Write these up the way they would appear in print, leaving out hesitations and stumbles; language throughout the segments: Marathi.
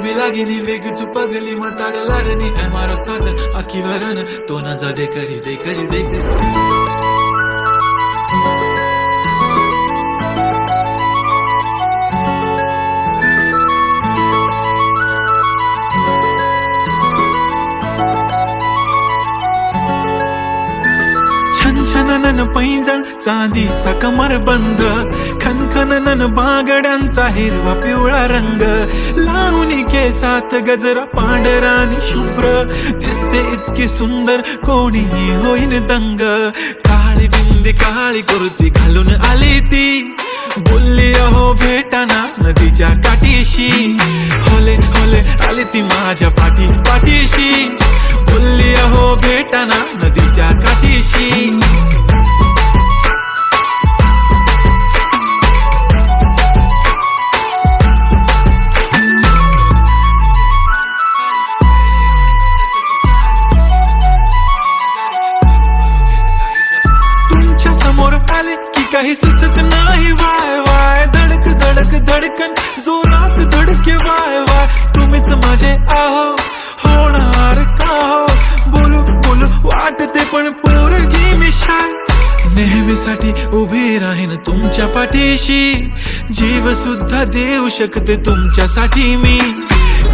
भी लागिनी वेग चुपगली मतार लारनी है मारो साथ आखी वरन तो न जा दे करी दे करी दे करी छनछनन पैंजण चांदीचा कमरबंद खनखनन बागड्यांचा हिरवा पिवळा रंग लावणी केसात गजरा पांढरा आणि शुभ्र दिसते इतकी सुंदर कोणीही होईन दंग काळी बिंदी काळी कुर्ती घालून आली ती बोलली अहो भेटाना नदीच्या काठीशी होले होले आली ती माझ्या पाठीशी बोलली अहो भेटाना नदीच्या काठीशी तुमच्या समोर आले की काही सुचत नाही वाय वाय धडक धडक धडकन जोरात धडके वाय वाय तुम्हीच माझे आहो होणार का हो बोलू बोलू वाटते पण पोरगी मी शाय नेहमीसाठी उभी राहीन तुमच्या पाठीशी जीव सुद्धा देऊ शकते तुमच्यासाठी मी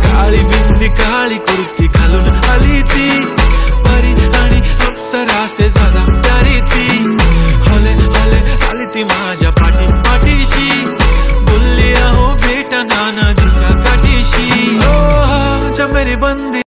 काळी बिंदी काळी कुर्ती घालून आली ती परी आणि अप्सरा से ज्यादा प्यारी ती होले होले आली ती माझ्या पाठीशी बोलली अहो भेटा नाना दिशा काठीशी ओ जब मेरी बंदी